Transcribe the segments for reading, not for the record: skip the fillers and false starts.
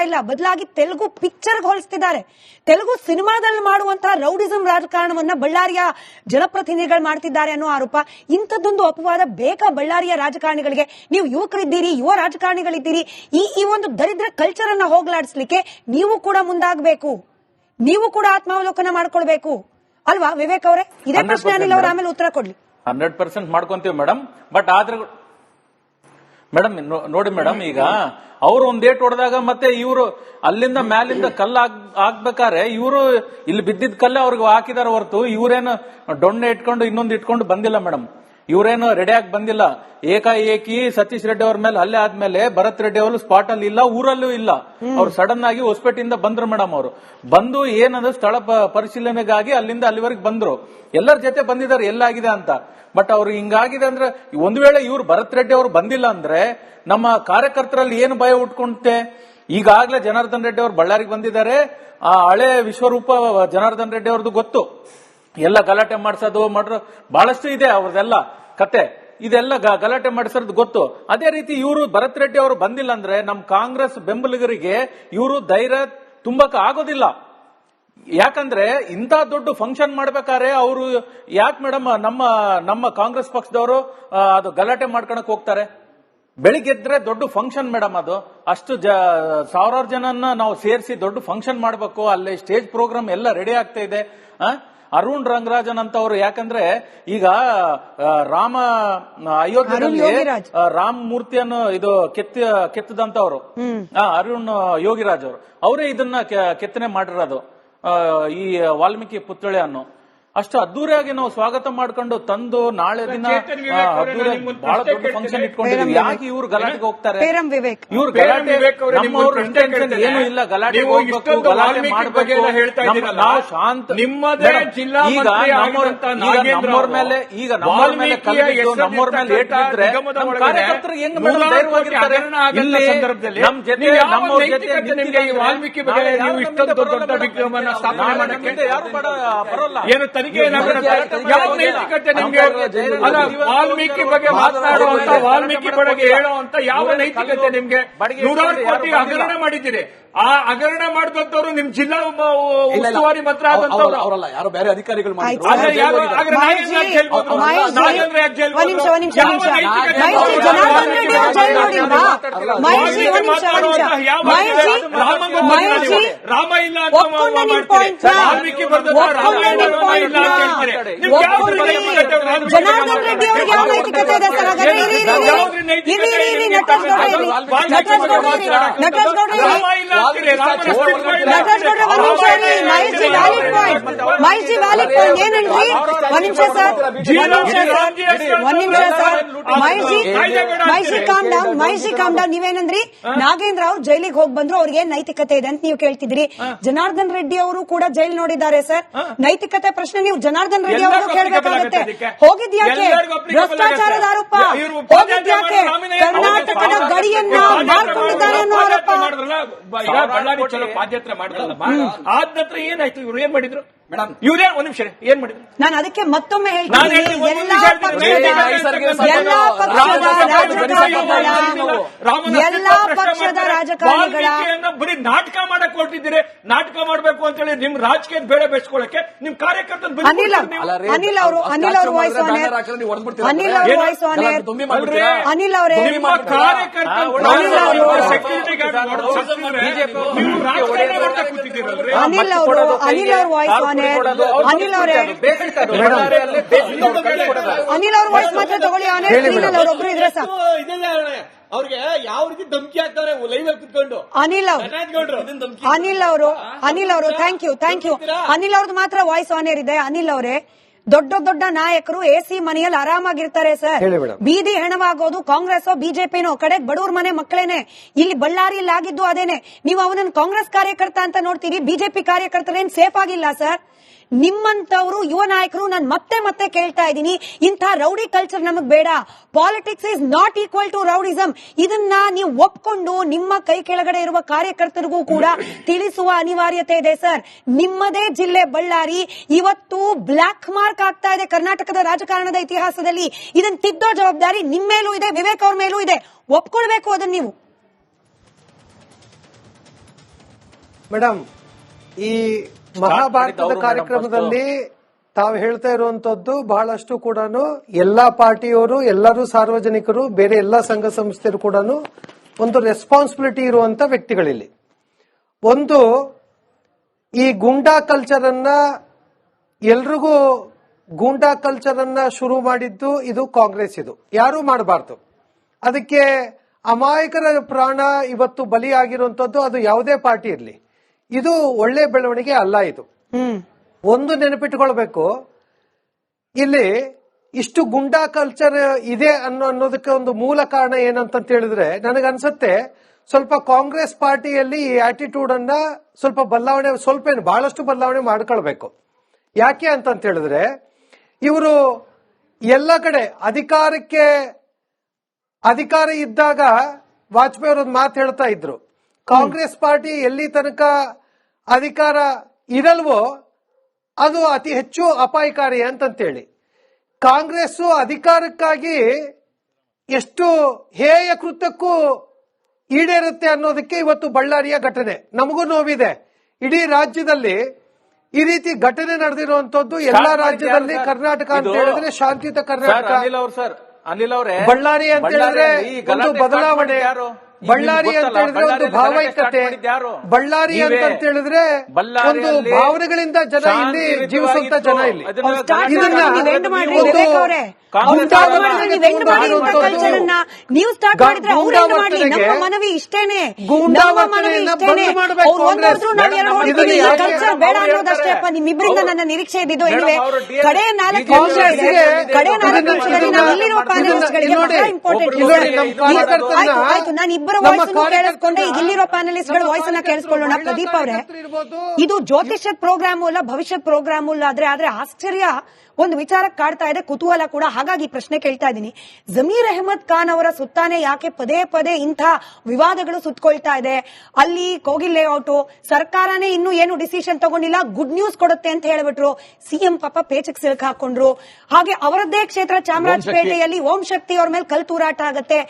ಇಲ್ಲ, ಬದಲಾಗಿ ತೆಲುಗು ಪಿಕ್ಚರ್ ಹೋಲಿಸ್ತಿದ್ದಾರೆ. ತೆಲುಗು ಸಿನಿಮಾದಲ್ಲಿ ಮಾಡುವಂತಹ ರೌಡಿಸಂ ರಾಜಕಾರಣವನ್ನ ಬಳ್ಳಾರಿಯ ಜನಪ್ರತಿನಿಧಿಗಳು ಮಾಡ್ತಿದ್ದಾರೆ ಅನ್ನೋ ಆರೋಪ. ಇಂಥದ್ದೊಂದು ಅಪವಾದ ಬೇಕಾ ಬಳ್ಳಾರಿಯ ರಾಜಕಾರಣಿಗಳಿಗೆ? ನೀವು ಯುವಕರಿದ್ದೀರಿ, ಯುವ ರಾಜಕಾರಣಿಗಳಿದ್ದೀರಿ. ಈ ಒಂದು ದರಿದ್ರ ಕಲ್ಚರ್ ಅನ್ನ ಹೋಗಲಾಡಿಸ್ಲಿಕ್ಕೆ ನೀವು ಕೂಡ ಮುಂದಾಗಬೇಕು, ನೀವು ಕೂಡ ಆತ್ಮಾವಲೋಕನ ಮಾಡ್ಕೊಳ್ಬೇಕು ಅಲ್ವಾ ವಿವೇಕ್ ಅವರೇ? ಇದೇ ಪ್ರಶ್ನೆ ಅನಿಲ್ ಅವ್ರ ಆಮೇಲೆ ಉತ್ತರ ಕೊಡ್ಲಿ. 100% ಮಾಡ್ಕೊಂತೀವಿ ಮೇಡಮ್. ಬಟ್ ಆದ್ರೆ ಮೇಡಮ್ ನೋಡಿ ಮೇಡಮ್, ಈಗ ಅವ್ರು ಒಂದ್ ಏಟ್ ಹೊಡೆದಾಗ ಮತ್ತೆ ಇವರು ಅಲ್ಲಿಂದ ಮ್ಯಾಲಿಂದ ಕಲ್ಲ ಹಾಕ್ಬೇಕಾರೆ ಇವರು ಇಲ್ಲಿ ಬಿದ್ದಿದ್ ಕಲ್ಲ ಅವ್ರಿಗೆ ಹಾಕಿದಾರ ಹೊರತು ಇವ್ರೇನು ಡೊಣ್ಣೆ ಇಟ್ಕೊಂಡು ಇನ್ನೊಂದು ಇಟ್ಕೊಂಡು ಬಂದಿಲ್ಲ ಮೇಡಮ್. ಇವ್ರೇನು ರೆಡಿ ಆಗಿ ಬಂದಿಲ್ಲ. ಏಕಾಏಕಿ ಸತೀಶ್ ರೆಡ್ಡಿ ಅವ್ರ ಮೇಲೆ ಹಲ್ಲೆ ಆದ್ಮೇಲೆ ಭರತ್ ರೆಡ್ಡಿ ಅವರು ಸ್ಪಾಟ್ ಅಲ್ಲಿ ಇಲ್ಲ, ಊರಲ್ಲೂ ಇಲ್ಲ. ಅವ್ರು ಸಡನ್ ಆಗಿ ಹೊಸಪೇಟೆಯಿಂದ ಬಂದ್ರು ಮೇಡಮ್. ಅವರು ಬಂದು ಏನಂದ್ರೆ ಸ್ಥಳ ಪರಿಶೀಲನೆಗಾಗಿ ಅಲ್ಲಿಂದ ಅಲ್ಲಿವರೆಗೆ ಬಂದ್ರು. ಎಲ್ಲರ ಜೊತೆ ಬಂದಿದ್ದಾರೆ ಎಲ್ಲಾಗಿದೆ ಅಂತ. ಬಟ್ ಅವ್ರು ಹಿಂಗಾಗಿದೆ ಅಂದ್ರೆ ಒಂದ್ ವೇಳೆ ಇವ್ರು ಭರತ್ ರೆಡ್ಡಿ ಅವರು ಬಂದಿಲ್ಲ ಅಂದ್ರೆ ನಮ್ಮ ಕಾರ್ಯಕರ್ತರಲ್ಲಿ ಏನು ಭಯ ಉಟ್ಕೊಂಡೆ? ಈಗಾಗಲೇ ಜನಾರ್ದನ್ ರೆಡ್ಡಿ ಅವರು ಬಳ್ಳಾರಿಗೆ ಬಂದಿದ್ದಾರೆ. ಆ ಹಳೆ ವಿಶ್ವರೂಪ ಜನಾರ್ದನ್ ರೆಡ್ಡಿ ಅವ್ರದ್ದು ಗೊತ್ತು. ಎಲ್ಲ ಗಲಾಟೆ ಮಾಡಿಸೋದು ಮಾಡ್ರು ಬಹಳಷ್ಟು ಇದೆ ಅವ್ರದೆಲ್ಲ ಕತೆ. ಇದೆಲ್ಲ ಗಲಾಟೆ ಮಾಡಿಸೋದು ಗೊತ್ತು. ಅದೇ ರೀತಿ ಇವರು ಭರತ್ ರೆಡ್ಡಿ ಅವರು ಬಂದಿಲ್ಲ ಅಂದ್ರೆ ನಮ್ಮ ಕಾಂಗ್ರೆಸ್ ಬೆಂಬಲಿಗರಿಗೆ ಇವರು ಧೈರ್ಯ ತುಂಬಕ್ಕೆ ಆಗೋದಿಲ್ಲ. ಯಾಕಂದ್ರೆ ಇಂಥ ದೊಡ್ಡ ಫಂಕ್ಷನ್ ಮಾಡ್ಬೇಕಾದ್ರೆ ಅವರು ಯಾಕೆ ಮೇಡಮ್ ನಮ್ಮ ಕಾಂಗ್ರೆಸ್ ಪಕ್ಷದವರು ಅದು ಗಲಾಟೆ ಮಾಡ್ಕೊಳಕ್ ಹೋಗ್ತಾರೆ? ಬೆಳಿಗ್ಗೆದ್ರೆ ದೊಡ್ಡ ಫಂಕ್ಷನ್ ಮೇಡಮ್, ಅದು ಅಷ್ಟು ಸಾವಿರಾರು ಜನನ್ನ ನಾವು ಸೇರಿಸಿ ದೊಡ್ಡ ಫಂಕ್ಷನ್ ಮಾಡ್ಬೇಕು. ಅಲ್ಲಿ ಸ್ಟೇಜ್ ಪ್ರೋಗ್ರಾಮ್ ಎಲ್ಲ ರೆಡಿ ಆಗ್ತಾ ಇದೆ. ಅರುಣ್ ರಂಗರಾಜನ್ ಅಂತ ಅವರು, ಯಾಕಂದ್ರೆ ಈಗ ರಾಮ ಅಯೋಧ್ಯೆಯಲ್ಲಿ ರಾಮ ಮೂರ್ತಿಯನ್ನು ಇದು ಕೆತ್ತದಂತವ್ರು ಅರುಣ್ ಯೋಗಿರಾಜ್ ಅವರು, ಅವರೇ ಇದನ್ನ ಕೆತ್ತನೆ ಮಾಡಿರೋದು ಈ ವಾಲ್ಮೀಕಿ ಪುತ್ಥಳಿಯನ್ನು. ಅಷ್ಟು ಅದ್ದೂರಿಯಾಗಿ ನಾವು ಸ್ವಾಗತ ಮಾಡ್ಕೊಂಡು ತಂದು ನಾಳೆ ದಿನ ಬಹಳ ದೊಡ್ಡ ಫಂಕ್ಷನ್ ಇಟ್ಕೊಂಡಿದ್ದೀವಿ. ಯಾಕೆ ಇವ್ರು ಗಲಾಟೆಗೆ ಹೋಗ್ತಾರೆ? ಇವ್ರು ಗಲಾಟೆ ಏನು ಇಲ್ಲ, ಗಲಾಟೆ ಹೋಗ್ಬೇಕು, ಗಲಾಟೆ ಮಾಡ್ಬೇಕು. ನಾವು ಶಾಂತ ನಮ್ಮವ್ರ ಮೇಲೆ ಈಗ ನಮ್ಮವ್ರ ಮೇಲೆ ಕಲ್ಲು ನಮ್ಮವ್ರ ಮೇಲೆ ಏಟಿದ್ರೆ ನಮ್ಮ ಕಾರ್ಯಕರ್ತರು ಹೆಂಗ್ ಧೈರ್ಯವಾಗಿರ್ತಾರೆ? ಇಲ್ಲಿ ನಮ್ ಜೊತೆ ನಮ್ಮವ್ರ ಜೊತೆ ವಾಲ್ಮೀಕಿ ಬಗ್ಗೆ ನೀವು ಇಷ್ಟೊಂದು ದೊಡ್ಡ ವಿಗ್ರಹವನ್ನ ಸ್ಥಾಪನೆ ಮಾಡಕ್ಕೆ ಯಾರು ಬರೋಲ್ಲ. ತನಿಖೆ ಯಾವ ನೈತಿಕತೆ ನಿಮ್ಗೆ? ವಾಲ್ಮೀಕಿ ಬಗ್ಗೆ ಮಾತನಾಡುವಂತ, ವಾಲ್ಮೀಕಿ ಬಗ್ಗೆ ಹೇಳುವಂತ ಯಾವ ನೈತಿಕತೆ ನಿಮ್ಗೆ? 100 ಕೋಟಿ ಹಗರಣ ಮಾಡಿದ್ದೀರಿ. ಆ ಹಗರಣ ಮಾಡಿದಂತವ್ರು ನಿಮ್ ಜಿಲ್ಲಾ ಉಸ್ತುವಾರಿ ಮಂತ್ರಿ ಆದಂತವ್ರು ಅವರಲ್ಲ, ಯಾರು ಬೇರೆ ಅಧಿಕಾರಿಗಳು ರಾಮ ಇಲ್ಲ ವಾಲ್ಮೀಕಿ ಜನಾರ್ದನ್ ರೆಡ್ಡಿ ಅವ್ರಿಗೆ ಯಾವ ನೈತಿಕತೆ ಇದೆ ಸರ್? ಮೈಜಿ ವ್ಯಾಲಿಡ್ ಪಾಯಿಂಟ್ ಏನಂದ್ರಿ? ಒಂದ್ ನಿಮಿಷ sir, myG calm down. ನೀವೇನಂದ್ರಿ? Nagendra ಅವ್ರು ಜೈಲಿಗೆ ಹೋಗಿ ಬಂದ್ರು, ಅವ್ರಿಗೆ ಏನ್ ನೈತಿಕತೆ ಇದೆ ಅಂತ ನೀವು ಕೇಳ್ತಿದ್ರಿ. ಜನಾರ್ದನ್ ರೆಡ್ಡಿ ಅವರು ಕೂಡ ಜೈಲ್ ನೋಡಿದ್ದಾರೆ ಸರ್. ನೈತಿಕತೆ ಪ್ರಶ್ನೆ ನೀವು ಜನಾರ್ದನ್ ರೆಡ್ಡಿ ಅವರು ಕೇಳಬೇಕಾಗುತ್ತೆ. ಹೋಗಿದ್ಯಾಕೆ? ಭ್ರಷ್ಟಾಚಾರದ ಆರೋಪ ಹೋಗಿದ್ಯಾಕೆ? ಕರ್ನಾಟಕದ ಗಡಿಯನ್ನ ಮಾರ್ಕೊಂಡಿದ್ದಾರೆ ಅನ್ನೋ ಆರೋಪ. ಪಾದಯಾತ್ರೆ ಮಾಡಿದ್ರಲ್ಲ, ಆದ ನಂತರ ಏನಾಯ್ತು? ಇವ್ರು ಏನ್ ಮಾಡಿದ್ರು ಇವ್ರೇ? ಒಂದ್ ನಿಮಿಷ, ಏನ್ ಮಾಡಿದ್ರು? ನಾನು ಅದಕ್ಕೆ ಮತ್ತೊಮ್ಮೆ ಹೇಳ್ತೀನಿ, ಎಲ್ಲಾ ಪಕ್ಷದ ರಾಜಕಾರಣಿಗಳ ಬರೀ ನಾಟಕ ಮಾಡಕ್ ಹೊರಟಿದ್ದೀರಿ. ನಾಟಕ ಮಾಡ್ಬೇಕು ಅಂತ ಹೇಳಿ ನಿಮ್ ರಾಜಕೀಯದ ಬೇಡ ಬೆಳೆಸ್ಕೊಳ್ಳಕ್ಕೆ ನಿಮ್ ಕಾರ್ಯಕರ್ತ ಅನಿಲ್ ಅವರು ವಾಯ್ಸ್ ಆನ್ ಏರ್, ಅನಿಲ್ ಅವರೇ ಕಾರ್ಯಕರ್ತ ಸೆಕ್ಯೂರಿಟಿ ಗಾರ್ಡ್ ಅನಿಲ್ ಅವ್ರ ವಾಯ್ಸ್ ಆನ್ ಏರ್. ಅನಿಲ್ ಅವರೇ, ಅನಿಲ್ ಅವ್ರ ವಾಯ್ಸ್ ಮಾತ್ರ ತಗೊಳ್ಳಿ. ಆನ್ ಏರ್ ಅವರೊಬ್ರು ಇದ್ರೆ ಸಾಕು. ಅವ್ರಿಗೆ ಯಾವ ರೀತಿ ಧಮಕಿ ಹಾಕ್ತಾರೆ ಲೈವ್ ಅಲ್ಲಿ ಕುತ್ಕೊಂಡು? ಅನಿಲ್ ಅವರು ಥ್ಯಾಂಕ್ ಯು. ಅನಿಲ್ ಅವ್ರದ್ದು ಮಾತ್ರ ವಾಯ್ಸ್ ಆನ್ ಏರ್ ಇದೆ. ಅನಿಲ್ ಅವರೇ, ದೊಡ್ಡ ನಾಯಕರು ಎಸಿ ಮನೆಯಲ್ಲಿ ಆರಾಮಾಗಿರ್ತಾರೆ ಸರ್. ಬೀದಿ ಹೆಣವಾಗೋದು ಕಾಂಗ್ರೆಸ್ ಬಿಜೆಪಿನೋ, ಕಡೆಗೆ ಬಡವ್ರ ಮನೆ ಮಕ್ಕಳೇನೆ. ಇಲ್ಲಿ ಬಳ್ಳಾರಿಯಲ್ಲಿ ಆಗಿದ್ದು ಅದೇನೆ. ನೀವು ಅವನನ್ನು ಕಾಂಗ್ರೆಸ್ ಕಾರ್ಯಕರ್ತ ಅಂತ ನೋಡ್ತೀರಿ, ಬಿಜೆಪಿ ಕಾರ್ಯಕರ್ತರೇನ್ ಸೇಫ್ ಆಗಿಲ್ಲ ಸರ್. ನಿಮ್ಮಂತವರು ಯುವ ನಾಯಕರು ನಾನು ಮತ್ತೆ ಕೇಳ್ತಾ ಇದ್ದೀನಿ, ಇಂಥ ರೌಡಿ ಕಲ್ಚರ್ ನಮಗ್ ಬೇಡ. Politics is not equal to rowdyism. ಇದನ್ನ ನೀವು ಒಪ್ಕೊಂಡು ನಿಮ್ಮ ಕೈ ಕೆಳಗಡೆ ಇರುವ ಕಾರ್ಯಕರ್ತರಿಗೂ ಕೂಡ ತಿಳಿಸುವ ಅನಿವಾರ್ಯತೆ ಇದೆ ಸರ್. ನಿಮ್ಮದೇ ಜಿಲ್ಲೆ ಬಳ್ಳಾರಿ ಇವತ್ತು ಬ್ಲಾಕ್ ಮಾರ್ಕ್ ಆಗ್ತಾ ಇದೆ ಕರ್ನಾಟಕದ ರಾಜಕಾರಣದ ಇತಿಹಾಸದಲ್ಲಿ. ಇದನ್ನ ತಿದ್ದೋ ಜವಾಬ್ದಾರಿ ನಿಮ್ಮ ಮೇಲೂ ಇದೆ, ವಿವೇಕ್ ಅವ್ರ ಮೇಲೂ ಇದೆ. ಒಪ್ಕೊಳ್ಬೇಕು ಅದನ್ನ ನೀವು. ಮೇಡಮ್, ಈ ಮಹಾಭಾರತದ ಕಾರ್ಯಕ್ರಮದಲ್ಲಿ ತಾವು ಹೇಳ್ತಾ ಇರುವಂತದ್ದು ಬಹಳಷ್ಟು ಕೂಡ ಎಲ್ಲಾ ಪಾರ್ಟಿಯವರು, ಎಲ್ಲರೂ ಸಾರ್ವಜನಿಕರು, ಬೇರೆ ಎಲ್ಲಾ ಸಂಘ ಸಂಸ್ಥೆರು ಕೂಡ ಒಂದು ರೆಸ್ಪಾನ್ಸಿಬಿಲಿಟಿ ಇರುವಂತ ವ್ಯಕ್ತಿಗಳಿಲ್ಲಿ. ಒಂದು, ಈ ಗೂಂಡಾ ಕಲ್ಚರ್ ಅನ್ನ, ಎಲ್ರಿಗೂ ಗೂಂಡಾ ಕಲ್ಚರ್ ಅನ್ನ ಶುರು ಮಾಡಿದ್ದು ಇದು ಕಾಂಗ್ರೆಸ್. ಇದು ಯಾರೂ ಮಾಡಬಾರ್ದು. ಅದಕ್ಕೆ ಅಮಾಯಕರ ಪ್ರಾಣ ಇವತ್ತು ಬಲಿಯಾಗಿರುವಂತದ್ದು ಅದು ಯಾವುದೇ ಪಾರ್ಟಿ ಇರಲಿ, ಇದು ಒಳ್ಳೆ ಬೆಳವಣಿಗೆ ಅಲ್ಲ. ಇದು ಒಂದು ನೆನಪಿಟ್ಕೊಳ್ಬೇಕು, ಇಲ್ಲಿ ಇಷ್ಟು ಗುಂಡಾ ಕಲ್ಚರ್ ಇದೆ ಅನ್ನೋದಕ್ಕೆ ಒಂದು ಮೂಲ ಕಾರಣ ಏನಂತ ಹೇಳಿದ್ರೆ, ನನಗನ್ಸುತ್ತೆ ಸ್ವಲ್ಪ ಕಾಂಗ್ರೆಸ್ ಪಾರ್ಟಿಯಲ್ಲಿ ಈ ಆಟಿಟ್ಯೂಡ್ ಅನ್ನ ಸ್ವಲ್ಪ ಬದಲಾವಣೆ, ಸ್ವಲ್ಪ ಏನು ಬಹಳಷ್ಟು ಬದಲಾವಣೆ ಮಾಡ್ಕೊಳ್ಬೇಕು. ಯಾಕೆ ಅಂತ ಹೇಳಿದ್ರೆ, ಇವರು ಎಲ್ಲ ಕಡೆ ಅಧಿಕಾರ ಇದ್ದಾಗ ವಾಜಪೇಯಿ ಅವರೊಂದು ಮಾತು ಹೇಳ್ತಾ ಇದ್ರು, ಕಾಂಗ್ರೆಸ್ ಪಾರ್ಟಿ ಎಲ್ಲಿ ತನಕ ಅಧಿಕಾರ ಇರಲ್ವೋ ಅದು ಅತಿ ಹೆಚ್ಚು ಅಪಾಯಕಾರಿ ಅಂತಂತೇಳಿ. ಕಾಂಗ್ರೆಸ್ ಅಧಿಕಾರಕ್ಕಾಗಿ ಎಷ್ಟು ಹೇಯ ಕೃತ್ಯಕ್ಕೂ ಈಡೇರುತ್ತೆ ಅನ್ನೋದಕ್ಕೆ ಇವತ್ತು ಬಳ್ಳಾರಿಯ ಘಟನೆ. ನಮಗೂ ನೋವಿದೆ, ಇಡೀ ರಾಜ್ಯದಲ್ಲಿ ಈ ರೀತಿ ಘಟನೆ ನಡೆದಿರುವಂತದ್ದು ಎಲ್ಲಾ ರಾಜ್ಯದಲ್ಲಿ. ಕರ್ನಾಟಕ ಅಂತ ಹೇಳಿದ್ರೆ ಶಾಂತಿಯುತ ಕರ್ನಾಟಕ. ಅನಿಲ್ ಅವರೇ, ಬಳ್ಳಾರಿ ಅಂತ ಹೇಳಿದ್ರೆ ಒಂದು ಬದಲಾವಣೆ, ಬಳ್ಳಾರಿ ಅಂತ ಹೇಳಿದ್ರೆ ಒಂದು ಭಾವೈಕ್ಯತೆ, ಬಳ್ಳಾರಿ ಅಂತ ಹೇಳಿದ್ರೆ ಒಂದು ಭಾವನೆಗಳಿಂದ ಜನ ಇಲ್ಲಿ ಜೀವಿಸುವಂತ ಜನ ಇಲ್ಲಿ. ನೀವು ಸ್ಟಾರ್ಟ್ ಮಾಡಿದ್ರೆ ನಮ್ಮ ಮನವಿ ಇಷ್ಟೇನೆ, ಕಲ್ಚರ್ ಬೇಡ ಅನ್ನೋದಷ್ಟೇಪ್ಪ. ನಿಮ್ಮಿಬ್ಬರಿಂದ ನನ್ನ ನಿರೀಕ್ಷೆ ಇದ್ದಿದ್ದು. ಕಡೆ 4 ನಿಮಿಷದಲ್ಲಿ ನಾವು ಇಲ್ಲಿರುವ ಪ್ಯಾನಲಿಸ್ಟ್ಗಳಿಗೆ ಬಹಳ ಇಂಪಾರ್ಟೆಂಟ್. ಆಯ್ತು, ನಾನು ಇಬ್ಬರ ವಾಯ್ಸ್ ಕೇಳಿಸ್ಕೊಂಡೆ, ಈಗ ಇಲ್ಲಿರೋ ಪ್ಯಾನಲಿಸ್ಟ್ ಗಳ ವಾಯ್ಸ್ ಅನ್ನ ಕೇಳಿಸ್ಕೊಳ್ಳೋಣ. ಪ್ರದೀಪ್ ಅವರೇ, ಇದು ಜ್ಯೋತಿಷ್ಯದ ಪ್ರೋಗ್ರಾಮು ಅಲ್ಲ, ಭವಿಷ್ಯದ ಪ್ರೋಗ್ರಾಮು ಅಲ್ಲ. ಆದ್ರೆ ಆಶ್ಚರ್ಯ ಒಂದು ವಿಚಾರ ಕಾಡ್ತಾ ಇದೆ, ಕುತೂಹಲ ಕೂಡ. ಹಾಗಾಗಿ ಪ್ರಶ್ನೆ ಕೇಳ್ತಾ ಇದ್ದೀನಿ, ಜಮೀರ್ ಅಹಮದ್ ಖಾನ್ ಅವರ ಸುತ್ತಾನೆ ಯಾಕೆ ಪದೇ ಪದೇ ಇಂಥ ವಿವಾದಗಳು ಸುತ್ತಕೊಳ್ತಾ ಇದೆ? ಅಲ್ಲಿ ಕೋಗಿಲ್ ಲೇಔಟ್ ಸರ್ಕಾರನೇ ಇನ್ನೂ ಏನು ಡಿಸಿಷನ್ ತಗೊಂಡಿಲ್ಲ, ಗುಡ್ ನ್ಯೂಸ್ ಕೊಡುತ್ತೆ ಅಂತ ಹೇಳ್ಬಿಟ್ರು. ಸಿಎಂ ಪಾಪ ಪೇಚಕ್ ಸಿಲುಕ ಹಾಕೊಂಡ್ರು. ಹಾಗೆ ಅವರದ್ದೇ ಕ್ಷೇತ್ರ ಚಾಮರಾಜಪೇಟೆಯಲ್ಲಿ ಓಂ ಶಕ್ತಿ ಅವ್ರ ಮೇಲೆ ಕಲ್ ತೂರಾಟ ಆಗತ್ತೆ.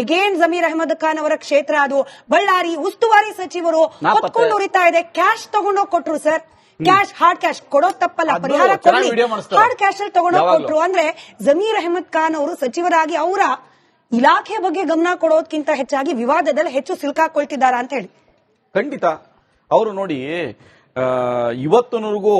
ಎಗೇನ್ ಜಮೀರ್ ಅಹಮದ್ ಖಾನ್ ಅವರ ಕ್ಷೇತ್ರ ಅದು. ಬಳ್ಳಾರಿ ಉಸ್ತುವಾರಿ ಸಚಿವರು ಹೊತ್ಕೊಂಡು ಉರಿತಾ ಇದೆ. ಕ್ಯಾಶ್ ತಗೊಂಡೋಗಿ ಕೊಟ್ರು ಸರ್, ಕ್ಯಾಶ್, ಹಾರ್ಡ್ ಕ್ಯಾಶ್ ಕೊಡೋದು ತಪ್ಪಲ್ಲ, ಪರಿಹಾರ ಕೊಡ್ಲಿ, ಹಾರ್ಡ್ ಕ್ಯಾಶ್ ಅಲ್ಲಿ ತಗೊಂಡೋಗಿ ಕೊಟ್ರು. ಅಂದ್ರೆ ಜಮೀರ್ ಅಹಮದ್ ಖಾನ್ ಅವರು ಸಚಿವರಾಗಿ ಅವರ ಇಲಾಖೆ ಬಗ್ಗೆ ಗಮನ ಕೊಡೋದಕ್ಕಿಂತ ಹೆಚ್ಚಾಗಿ ವಿವಾದದಲ್ಲಿ ಹೆಚ್ಚು ಸಿಲುಕಾಕೊಳ್ತಿದ್ದಾರಾ ಅಂತ ಹೇಳಿ. ಖಂಡಿತ ಅವರು ನೋಡಿ, ಇವತ್ತಿನವರೆಗೂ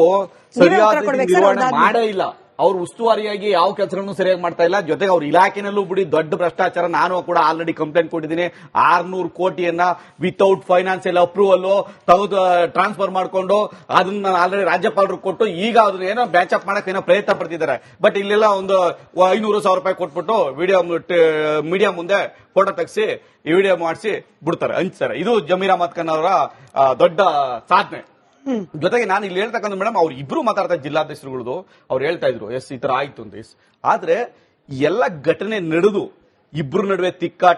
ಸರಿಯಾದ ನಿರ್ವಹಣೆ ಮಾಡೇ ಇಲ್ಲ. ಅವ್ರು ಉಸ್ತುವಾರಿಯಾಗಿ ಯಾವ ಕೆಲಸಗಳನ್ನು ಸರಿಯಾಗಿ ಮಾಡ್ತಾ ಇಲ್ಲ. ಜೊತೆಗೆ ಅವ್ರ ಇಲಾಖೆನಲ್ಲೂ ಬಿಡಿ ದೊಡ್ಡ ಭ್ರಷ್ಟಾಚಾರ. ನಾನು ಕೂಡ ಆಲ್ರೆಡಿ ಕಂಪ್ಲೇಂಟ್ ಕೊಟ್ಟಿದ್ದೀನಿ. 600 ಕೋಟಿಯನ್ನ ವಿತೌಟ್ ಫೈನಾನ್ಸಿಯಲ್ ಅಪ್ರೂವಲ್ ತೆಗೆದು ಟ್ರಾನ್ಸ್ಫರ್ ಮಾಡ್ಕೊಂಡು ಅದನ್ನ ಆಲ್ರೆಡಿ ರಾಜ್ಯಪಾಲರು ಕೊಟ್ಟು ಈಗ ಅದನ್ನ ಏನೋ ಬ್ಯಾಚ್ ಅಪ್ ಮಾಡಕ್ ಏನೋ ಪ್ರಯತ್ನ ಪಡ್ತಿದ್ದಾರೆ. ಬಟ್ ಇಲ್ಲೆಲ್ಲ ಒಂದು 500,000 ರೂಪಾಯಿ ಕೊಟ್ಬಿಟ್ಟು ಮೀಡಿಯಾ ಮುಂದೆ ಫೋಟೋ ತೆಗೆಸಿ ವಿಡಿಯೋ ಮಾಡಿಸಿ ಬಿಡ್ತಾರೆ, ಹಂಚ್ತಾರೆ. ಇದು ಜಮೀರ್ ಅಹಮದ್ ಖಾನ್ ಅವರ ದೊಡ್ಡ ಸಾಧನೆ. ಜೊತೆಗೆ ನಾನು ಇಲ್ಲಿ ಹೇಳ್ತಕ್ಕಂಥ ಮೇಡಮ್, ಅವ್ರು ಇಬ್ರು ಮಾತಾಡ್ತಾ ಜಿಲ್ಲಾಧ್ಯಕ್ಷರುಗಳದು, ಅವ್ರು ಹೇಳ್ತಾ ಇದ್ರು ಎಸ್ ಈ ತರ ಆಯ್ತು ಅಂತ. ಆದ್ರೆ ಎಲ್ಲ ಘಟನೆ ನಡೆದು ಇಬ್ರು ನಡುವೆ ತಿಕ್ಕಾಟ